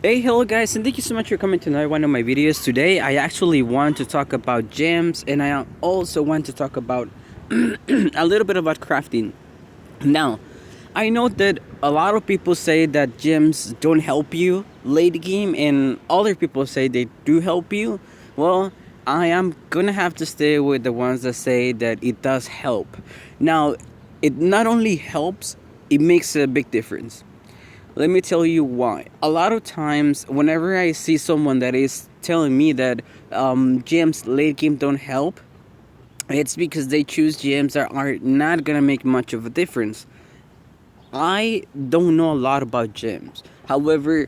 Hey, hello guys, and thank you so much for coming to another one of my videos. Today, I actually want to talk about gems, and I also want to talk about a little bit about crafting. Now, I know that a lot of people say that gems don't help you late game, and other people say they do help you. Well, I am gonna have to stay with the ones that say that it does help. Now, it not only helps, it makes a big difference. Let me tell you why. A lot of times, whenever I see someone that is telling me that GMs late game don't help, it's because they choose GMs that are not gonna make much of a difference. I don't know a lot about GMs. However,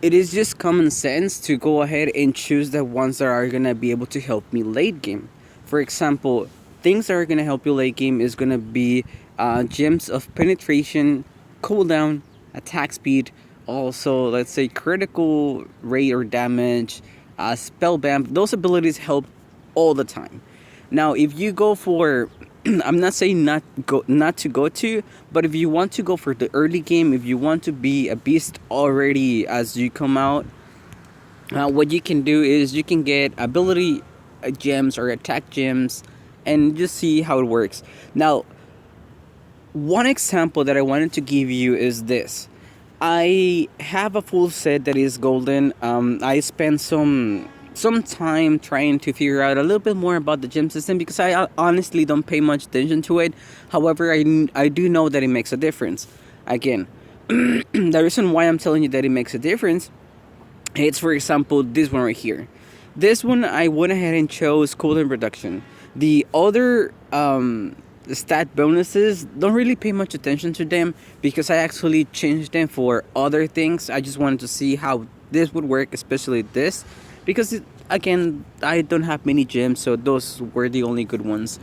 it is just common sense to go ahead and choose the ones that are gonna be able to help me late game. For example, things that are gonna help you late game is gonna be gems of penetration, cooldown, attack speed, also let's say critical rate or damage, spell bam. Those abilities help all the time. Now, if you go for, I'm not saying not to go to, but if you want to go for the early game, if you want to be a beast already as you come out, what you can do is you can get ability gems or attack gems, and just see how it works. Now, one example that I wanted to give you is this. I have a full set that is golden. I spent some time trying to figure out a little bit more about the gem system because I honestly don't pay much attention to it. However, I do know that it makes a difference. Again, the reason why I'm telling you that it makes a difference, it's for example this one right here. This one I went ahead and chose cooldown reduction. The other stat bonuses, don't really pay much attention to them because I actually changed them for other things. I just wanted to see how this would work, especially this, because again, I don't have many gems, so those were the only good ones.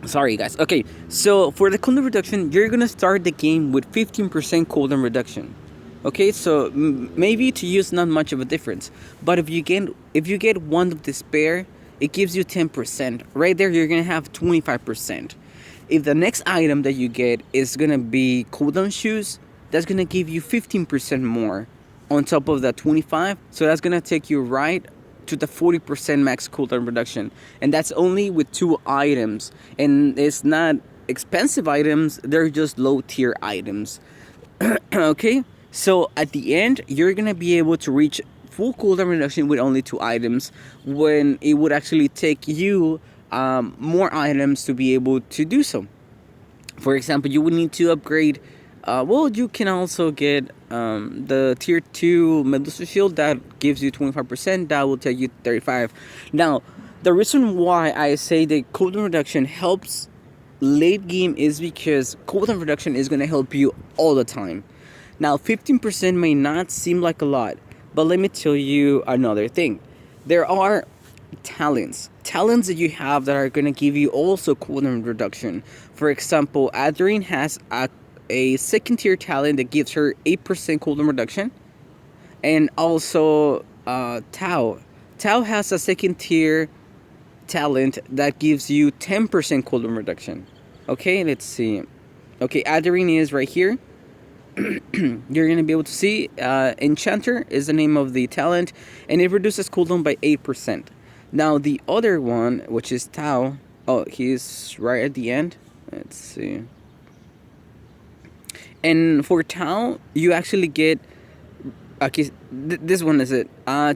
Sorry guys. Okay, so for the cooldown reduction, you're gonna start the game with 15% cooldown reduction. Okay, so maybe to use not much of a difference, but if you get one of despair, it gives you 10%. Right there, you're gonna have 25%. If the next item that you get is gonna be cooldown shoes, that's gonna give you 15% more on top of that 25. So that's gonna take you right to the 40% max cooldown reduction, and that's only with 2 items. And it's not expensive items; they're just low tier items. Okay, so at the end, you're gonna be able to reach full cooldown reduction with only 2 items, when it would actually take you more items to be able to do so. For example, you would need to upgrade. Well, you can also get the tier 2 Medusa shield that gives you 25%. That will take you 35. Now, the reason why I say that cooldown reduction helps late game is because cooldown reduction is going to help you all the time. Now, 15% may not seem like a lot, but let me tell you another thing. There are talents that you have that are going to give you also cooldown reduction. For example, Adrien has a second tier talent that gives her 8% cooldown reduction, and also Tao has a second tier talent that gives you 10% cooldown reduction. Okay, let's see. Okay, Adrien is right here. You're gonna be able to see Enchanter is the name of the talent, and it reduces cooldown by 8%. Now the other one, which is Tao, oh, he's right at the end. Let's see. And for Tao, you actually get, okay, this one is it.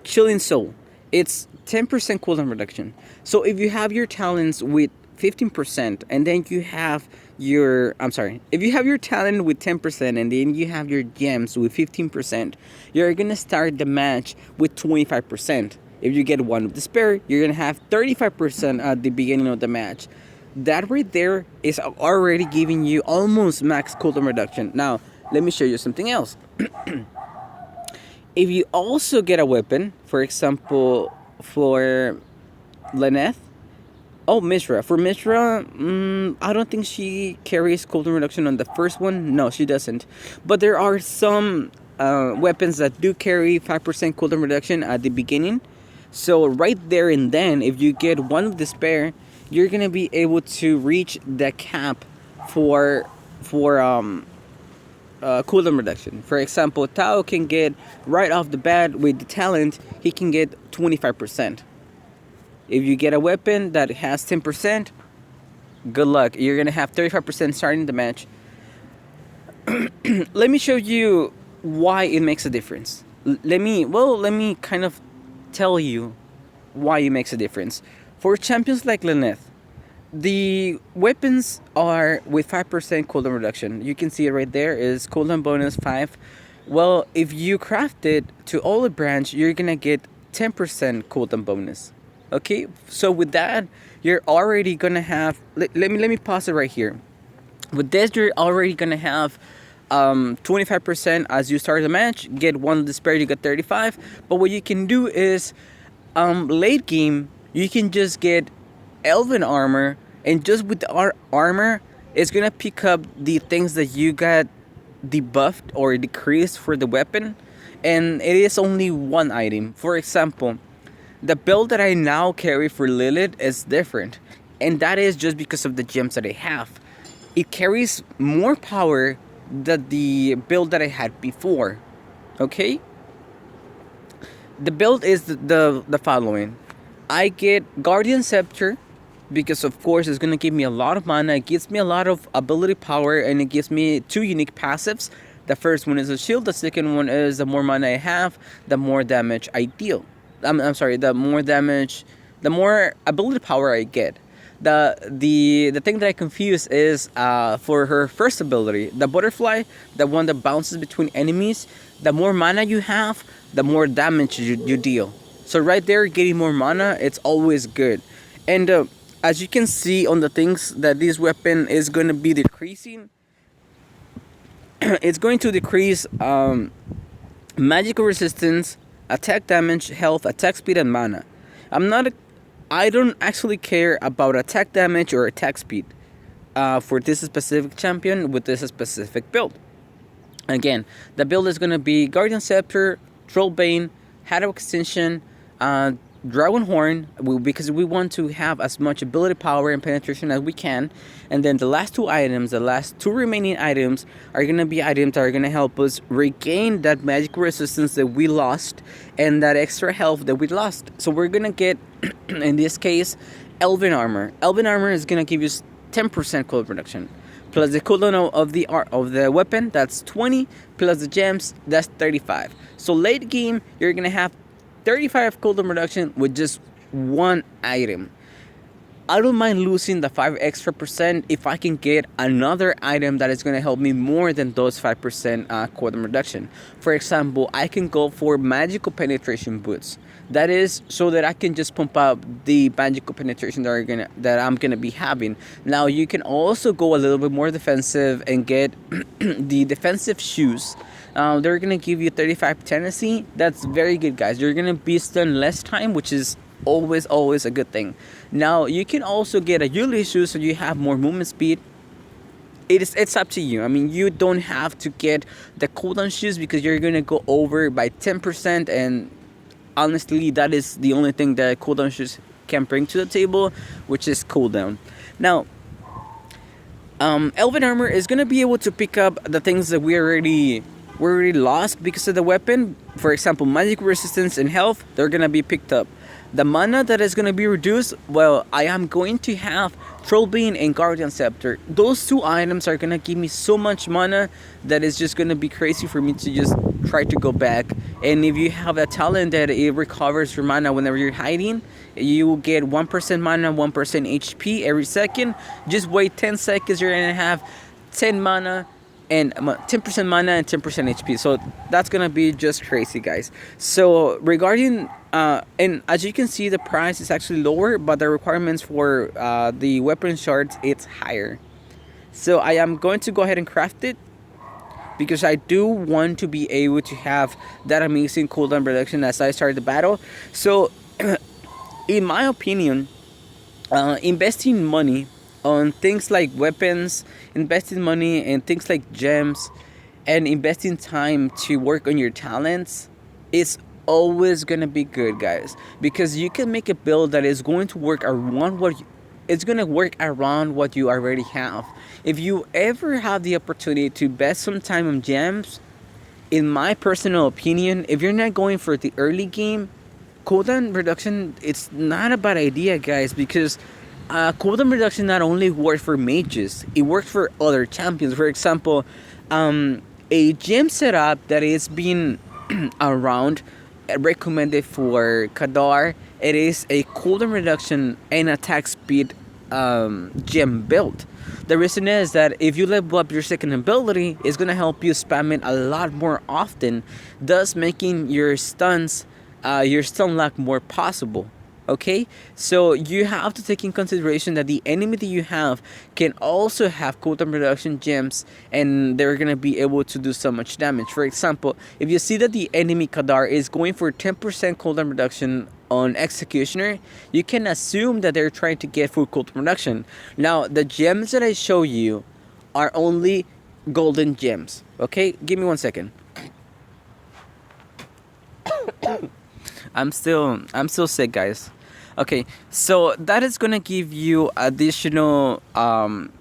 Chilling Soul. It's 10% cooldown reduction. So if you have your talents with 15%, and then you have if you have your talent with 10% and then you have your gems with 15%, you're gonna start the match with 25%. If you get one of despair, you're gonna have 35% at the beginning of the match. That right there is already giving you almost max cooldown reduction. Now, let me show you something else. If you also get a weapon, for example, for Lyneth, oh, Mishra. For Mishra, I don't think she carries cooldown reduction on the first one. No, she doesn't. But there are some weapons that do carry 5% cooldown reduction at the beginning. So right there and then, if you get one of despair, you're gonna be able to reach the cap for cooldown reduction. For example, Tao can get right off the bat with the talent, he can get 25%. If you get a weapon that has 10%, good luck. You're gonna have 35% starting the match. Let me show you why it makes a difference. Let me kind of tell you why it makes a difference. For champions like Lynette, the weapons are with 5% cooldown reduction. You can see it right there is cooldown bonus 5. Well, if you craft it to all the branch, you're gonna get 10% cooldown bonus. Okay, so with that, you're already gonna have. Let me pause it right here. With this, you're already gonna have 25% as you start the match. Get one despair, you get 35. But what you can do is late game, you can just get elven armor, and just with the armor, it's gonna pick up the things that you got debuffed or decreased for the weapon, and it is only one item. For example, the build that I now carry for Lilith is different, and that is just because of the gems that I have. It carries more power than the build that I had before. Okay? The build is the following. I get Guardian Scepter because of course it's gonna give me a lot of mana. It gives me a lot of ability power, and it gives me 2 unique passives. The first one is a shield. The second one is the more mana I have, the more damage I deal. I'm sorry, the more ability power I get. The thing that I confuse is for her first ability, the butterfly, the one that bounces between enemies. The more mana you have, the more damage you deal. So right there, getting more mana, it's always good. And as you can see on the things that this weapon is going to be decreasing, it's going to decrease magical resistance, attack damage, health, attack speed, and mana. I don't actually care about attack damage or attack speed for this specific champion with this specific build. Again, the build is going to be Guardian Scepter, Trollbane, Shadow Extension, Dragon Horn, because we want to have as much ability power and penetration as we can. And then the last 2 items, the last 2 remaining items, are going to be items that are going to help us regain that magical resistance that we lost and that extra health that we lost. So we're going to get, in this case, Elven Armor. Elven Armor is going to give you 10% cooldown reduction. Plus the cooldown of the weapon, that's 20. Plus the gems, that's 35. So late game, you're going to have 35 cooldown reduction with just 1 item. I don't mind losing the 5 extra percent if I can get another item that is going to help me more than those 5% cooldown reduction. For example, I can go for magical penetration boots. That is so that I can just pump up the magical penetration that I'm gonna be having. Now you can also go a little bit more defensive and get the defensive shoes. They're gonna give you 35 tendency. That's very good, guys. You're gonna be stunned less time, which is always a good thing. Now you can also get a Yuli shoe so you have more movement speed. It's up to you. I mean, you don't have to get the cooldown shoes because you're gonna go over by 10%, and honestly, that is the only thing that cooldown shoes can bring to the table, which is cooldown. Now, Elven Armor is gonna be able to pick up the things that we already lost because of the weapon. For example, magic resistance and health, they're gonna be picked up. The mana that is going to be reduced, well, I am going to have Trollbane and Guardian Scepter. Those 2 items are going to give me so much mana that it's just going to be crazy for me to just try to go back. And if you have a talent that it recovers your mana whenever you're hiding, you will get 1% mana, 1% HP every second. Just wait 10 seconds, you're going to have 10 mana and 10% mana and 10% HP. So that's gonna be just crazy, guys. So regarding and as you can see, the price is actually lower, but the requirements for the weapon shards, it's higher. So I am going to go ahead and craft it because I do want to be able to have that amazing cooldown reduction as I start the battle. So in my opinion, investing money on things like weapons, investing money in things like gems, and investing time to work on your talents is always gonna be good, guys, because you can make a build that is going to work around it's gonna work around what you already have. If you ever have the opportunity to bet some time on gems, in my personal opinion, if you're not going for the early game, cooldown reduction, it's not a bad idea, guys, because cooldown reduction not only works for mages, it works for other champions. For example, a gem setup that is being around, recommended for Kadar, it is a cooldown reduction and attack speed gem build. The reason is that if you level up your second ability, it's gonna help you spam it a lot more often, thus making your stun lock more possible. Okay, so you have to take in consideration that the enemy that you have can also have cooldown reduction gems, and they're gonna be able to do so much damage. For example, if you see that the enemy Kadar is going for 10% cooldown reduction on Executioner, you can assume that they're trying to get full cooldown reduction. Now, the gems that I show you are only golden gems. Okay, give me 1 second. I'm still sick, guys. Okay, so that is gonna give you additional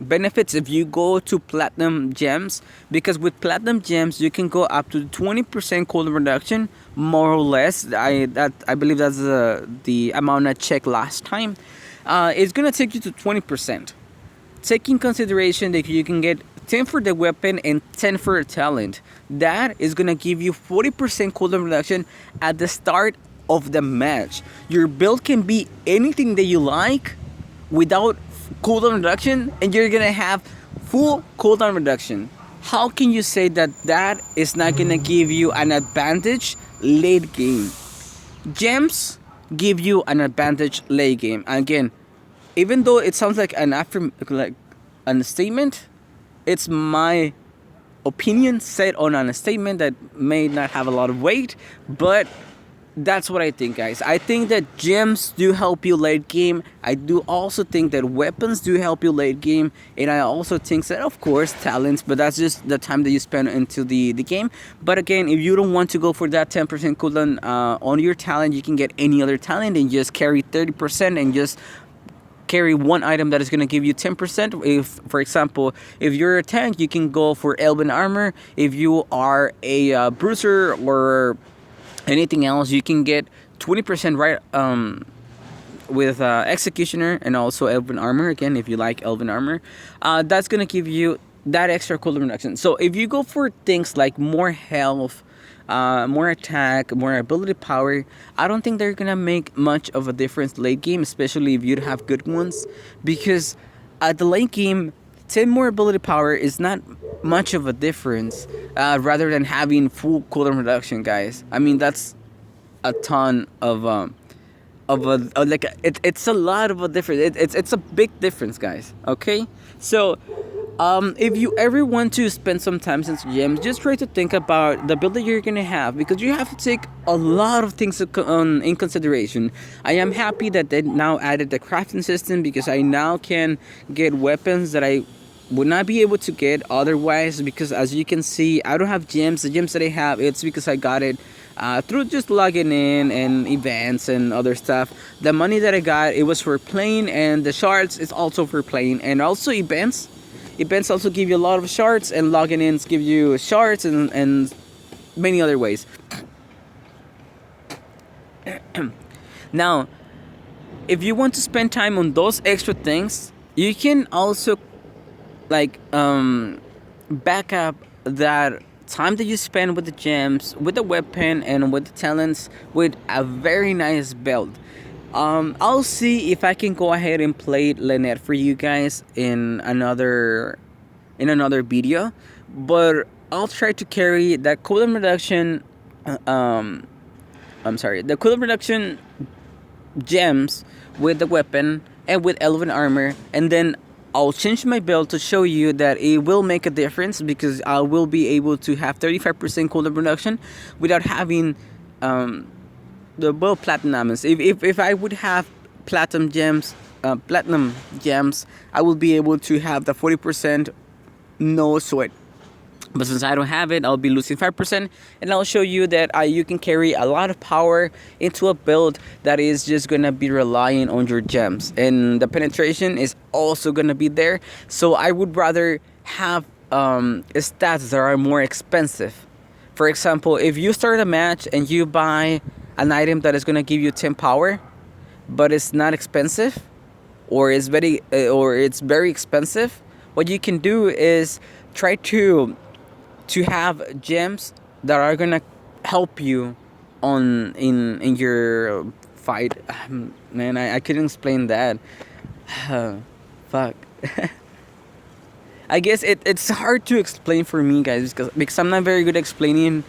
benefits if you go to platinum gems, because with platinum gems you can go up to 20% cooldown reduction, more or less. I believe that's the amount I checked last time. It's gonna take you to 20%. Taking consideration that you can get 10 for the weapon and 10 for a talent, that is gonna give you 40% cooldown reduction at the start of the match. Your build can be anything that you like without cooldown reduction, and you're gonna have full cooldown reduction. How can you say that that is not gonna give you an advantage late game? Gems give you an advantage late game. Again, even though it sounds like an statement, it's my opinion set on a statement that may not have a lot of weight, but that's what I think, guys. I think that gems do help you late game. I do also think that weapons do help you late game, and I also think that, of course, talents, but that's just the time that you spend into the game. But again, if you don't want to go for that 10% cooldown on your talent, you can get any other talent and just carry 30% and just carry one item that is going to give you 10%. If, for example, if you're a tank, you can go for Elven Armor. If you are a bruiser or anything else, you can get 20% right with Executioner and also Elven Armor. Again, if you like Elven Armor, that's gonna give you that extra cooldown reduction. So if you go for things like more health, more attack, more ability power, I don't think they're gonna make much of a difference late game, especially if you have good ones, because at the late game, 10 more ability power is not much of a difference, rather than having full cooldown reduction, guys. I mean, that's a ton it's a lot of a difference. It's a big difference, guys. Okay, so if you ever want to spend some time since gems, just try to think about the build that you're gonna have, because you have to take a lot of things in consideration. I am happy that they now added the crafting system, because I now can get weapons that I would not be able to get otherwise, because as you can see, I don't have gems. The gems that I have, it's because I got it through just logging in and events and other stuff. The money that I got, it was for playing, and the shards is also for playing, and also events. Events also give you a lot of shards, and logging ins give you shards and many other ways. Now, if you want to spend time on those extra things, you can also back up that time that you spend with the gems, with the weapon, and with the talents with a very nice build. I'll see if I can go ahead and play Lynette for you guys in another video, but I'll try to carry that cooldown reduction. The cooldown reduction gems with the weapon and with Elven Armor, and then I'll change my build to show you that it will make a difference, because I will be able to have 35% cooldown reduction without having the platinum. If I would have platinum gems, I will be able to have the 40% no sweat But since I don't have it, I'll be losing 5%. And I'll show you that you can carry a lot of power into a build that is just going to be relying on your gems. And the penetration is also going to be there. So I would rather have stats that are more expensive. For example, if you start a match and you buy an item that is going to give you 10 power, but it's not expensive, or it's very expensive, what you can do is try to have gems that are gonna help you in your fight. Man, I couldn't explain that. Fuck. I guess it's hard to explain for me, guys, because I'm not very good at explaining.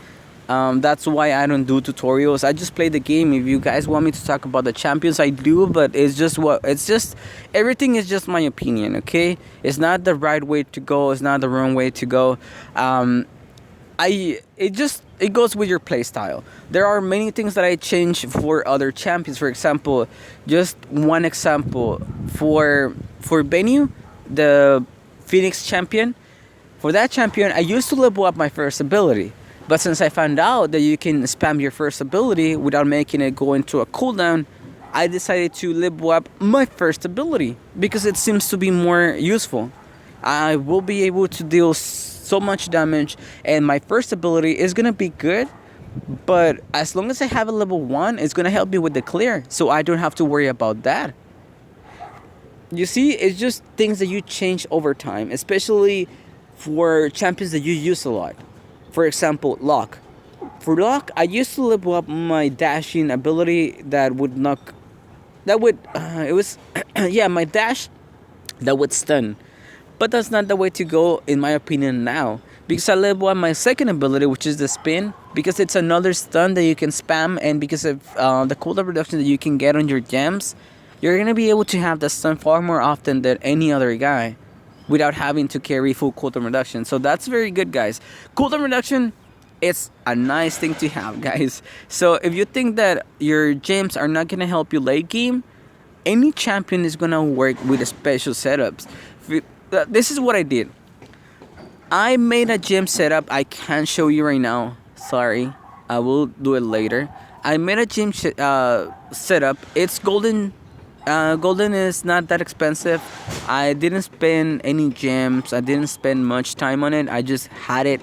That's why I don't do tutorials. I just play the game. If you guys want me to talk about the champions, I do, but it's just everything is just my opinion, okay? It's not the right way to go. It's not the wrong way to go. It goes with your play style. There are many things that I change for other champions. For example, just one example for Bennu, the Phoenix champion. For that champion, I used to level up my first ability. But since I found out that you can spam your first ability without making it go into a cooldown, I decided to level up my first ability because it seems to be more useful. I will be able to deal so much damage, and my first ability is going to be good, but as long as I have a level 1, it's going to help me with the clear, so I don't have to worry about that. You see, it's just things that you change over time, especially for champions that you use a lot. For example, Locke. For Locke, I used to level up my dashing ability that would knock... my dash that would stun. But that's not the way to go, in my opinion, now. Because I level up my second ability, which is the spin. Because it's another stun that you can spam. And because of the cooldown reduction that you can get on your gems, you're going to be able to have the stun far more often than any other guy, without having to carry full cooldown reduction. So that's very good, guys. Cooldown reduction, it's a nice thing to have, guys. So if you think that your gems are not going to help you late game, any champion is going to work with special setups. This is what I did. I made a gem setup. I can't show you right now. Sorry. I will do it later. I made a gem setup. It's golden. Golden is not that expensive. I didn't spend any gems. I didn't spend much time on it. I just had it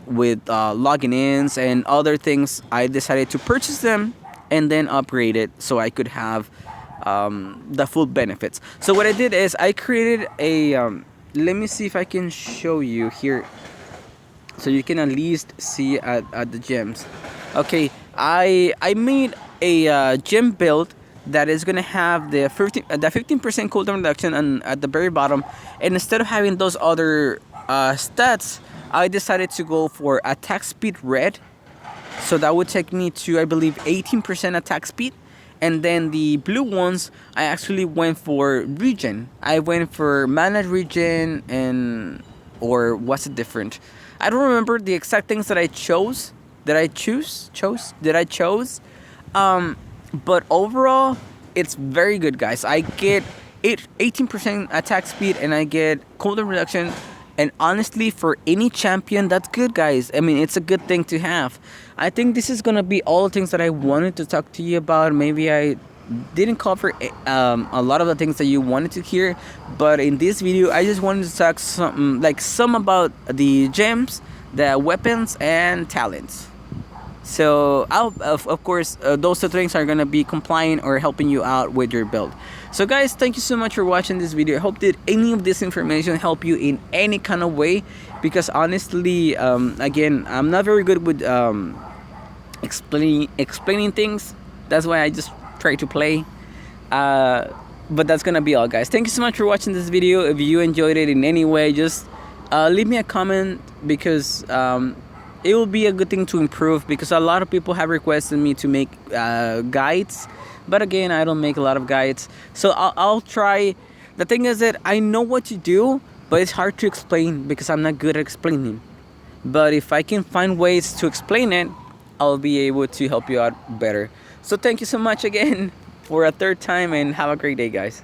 with login ins and other things. I decided to purchase them and then upgrade it so I could have the full benefits. So what I did is I created a let me see if I can show you here so you can at least see at the gems. Okay, I made a gem build that is going to have the 15% cooldown reduction at the very bottom, and instead of having those other stats, I decided to go for attack speed red. So that would take me to, I believe, 18% attack speed. And then the blue ones, I actually went for regen. I went for mana regen or what's it different? I don't remember the exact things that I chose. But overall, it's very good, guys. I get 18% attack speed and I get cooldown reduction. And honestly, for any champion, that's good, guys. I mean, it's a good thing to have. I think this is going to be all the things that I wanted to talk to you about. Maybe I didn't cover a lot of the things that you wanted to hear. But in this video, I just wanted to talk some about the gems, the weapons, and talents. So, of course, those two things are going to be compliant or helping you out with your build. So, guys, thank you so much for watching this video. I hope that any of this information help you in any kind of way. Because, honestly, again, I'm not very good with explaining things. That's why I just try to play. But that's going to be all, guys. Thank you so much for watching this video. If you enjoyed it in any way, just leave me a comment because... it will be a good thing to improve because a lot of people have requested me to make guides, but again, I don't make a lot of guides, so I'll try. The thing is that I know what to do, but it's hard to explain because I'm not good at explaining. But if I can find ways to explain it, I'll be able to help you out better. So thank you so much again for a third time, and have a great day, guys.